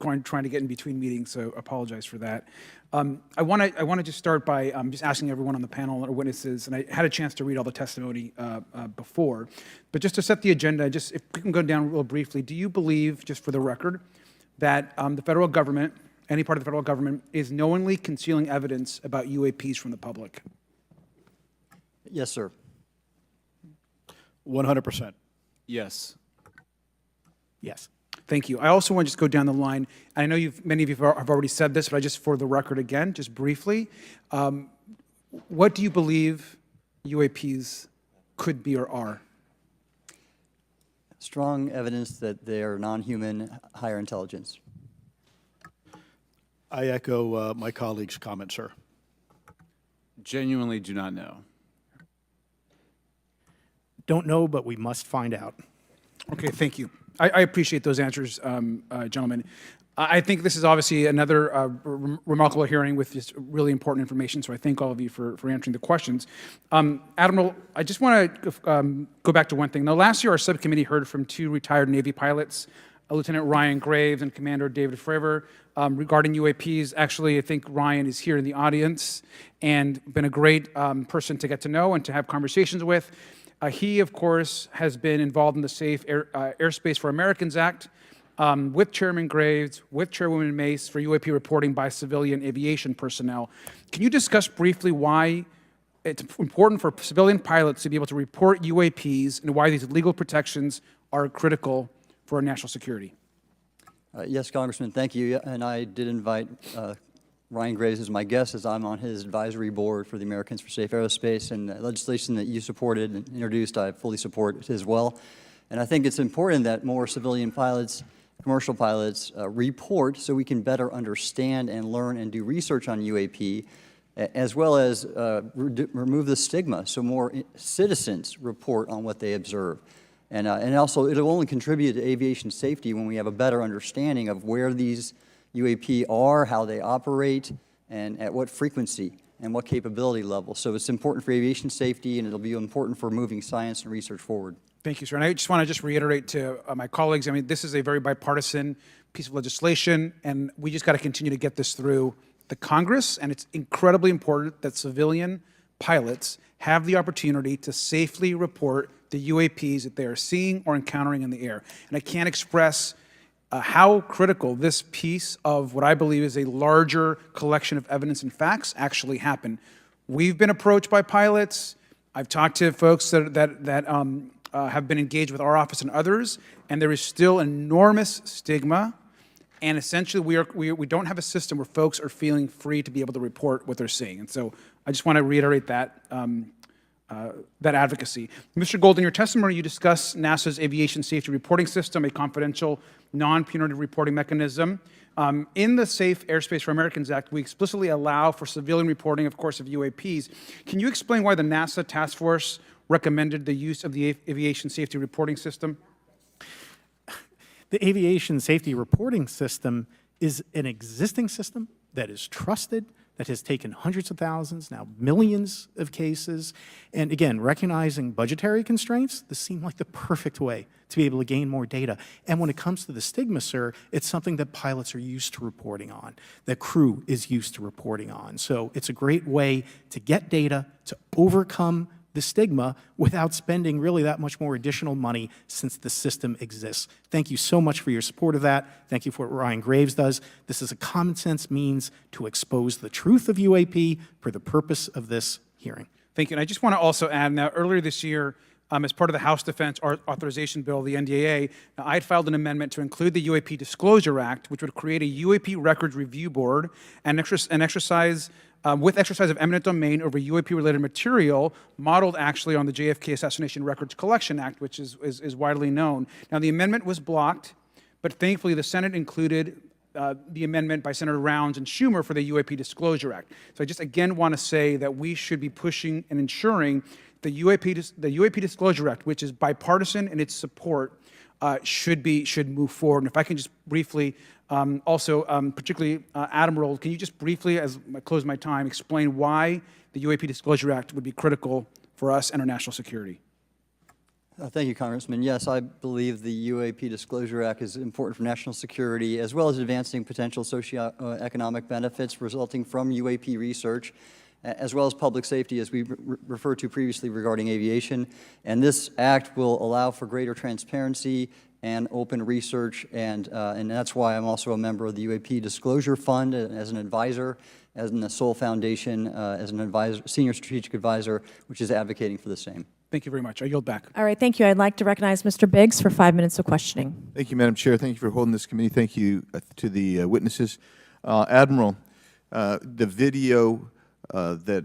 trying to get in between meetings, so apologize for that. I want to just start by just asking everyone on the panel or witnesses, and I had a chance to read all the testimony before, but just to set the agenda, just if we can go down real briefly, do you believe, just for the record, that the federal government, any part of the federal government, is knowingly concealing evidence about UAPs from the public? Yes, sir. 100%. Yes. Yes. Thank you. I also want to just go down the line. I know many of you have already said this, but I just, for the record again, just briefly, what do you believe UAPs could be or are? Strong evidence that they are non-human, higher intelligence. I echo my colleague's comment, sir. Genuinely do not know. Don't know, but we must find out. Okay, thank you. I appreciate those answers, gentlemen. I think this is obviously another remarkable hearing with just really important information, so I thank all of you for answering the questions. Admiral, I just want to go back to one thing. Now, last year, our subcommittee heard from two retired Navy pilots, Lieutenant Ryan Graves and Commander David Fravor, regarding UAPs. Actually, I think Ryan is here in the audience and been a great person to get to know and to have conversations with. He, of course, has been involved in the Safe Airspace for Americans Act with Chairman Graves, with Chairwoman Mace for UAP reporting by civilian aviation personnel. Can you discuss briefly why it's important for civilian pilots to be able to report UAPs and why these legal protections are critical for our national security? Yes, Congressman, thank you. And I did invite Ryan Graves as my guest, as I'm on his advisory board for the Americans for Safe Aerospace, and the legislation that you supported and introduced, I fully support as well. And I think it's important that more civilian pilots, commercial pilots, report so we can better understand and learn and do research on UAP, as well as remove the stigma so more citizens report on what they observe. And also, it'll only contribute to aviation safety when we have a better understanding of where these UAP are, how they operate, and at what frequency and what capability level. So it's important for aviation safety, and it'll be important for moving science and research forward. Thank you, sir. And I just want to reiterate to my colleagues, I mean, this is a very bipartisan piece of legislation, and we just got to continue to get this through the Congress, and it's incredibly important that civilian pilots have the opportunity to safely report the UAPs that they are seeing or encountering in the air. And I can't express how critical this piece of what I believe is a larger collection of evidence and facts actually happen. We've been approached by pilots. I've talked to folks that have been engaged with our office and others, and there is still enormous stigma. And essentially, we don't have a system where folks are feeling free to be able to report what they're seeing. And so I just want to reiterate that advocacy. Mr. Gold, in your testimony, you discuss NASA's aviation safety reporting system, a confidential, non-punitive reporting mechanism. In the Safe Airspace for Americans Act, we explicitly allow for civilian reporting, of course, of UAPs. Can you explain why the NASA task force recommended the use of the aviation safety reporting system? The aviation safety reporting system is an existing system that is trusted, that has taken hundreds of thousands, now millions of cases. And again, recognizing budgetary constraints, this seemed like the perfect way to be able to gain more data. And when it comes to the stigma, sir, it's something that pilots are used to reporting on, that crew is used to reporting on. So it's a great way to get data, to overcome the stigma without spending really that much more additional money since the system exists. Thank you so much for your support of that. Thank you for what Ryan Graves does. This is a common sense means to expose the truth of UAP for the purpose of this hearing. Thank you. And I just want to also add, now earlier this year, as part of the House Defense Authorization Bill, the NDAA, I had filed an amendment to include the UAP Disclosure Act, which would create a UAP Records Review Board and exercise of eminent domain over UAP-related material, modeled actually on the JFK Assassination Records Collection Act, which is widely known. Now, the amendment was blocked, but thankfully the Senate included the amendment by Senator Rounds and Schumer for the UAP Disclosure Act. So I just again want to say that we should be pushing and ensuring the UAP Disclosure Act, which is bipartisan in its support, should move forward. And if I can just briefly, particularly Admiral, can you just briefly, as I close my time, explain why the UAP Disclosure Act would be critical for us and our national security? Thank you, Congressman. Yes, I believe the UAP Disclosure Act is important for national security, as well as advancing potential socioeconomic benefits resulting from UAP research, as well as public safety, as we referred to previously regarding aviation. And this act will allow for greater transparency and open research, and that's why I'm also a member of the UAP Disclosure Fund as an advisor, as in the Sol Foundation, as an advisor, senior strategic advisor, which is advocating for the same. Thank you very much. I yield back. All right, thank you. I'd like to recognize Mr. Biggs for 5 minutes of questioning. Thank you, Madam Chair. Thank you for holding this committee. Thank you to the witnesses. Admiral, the video that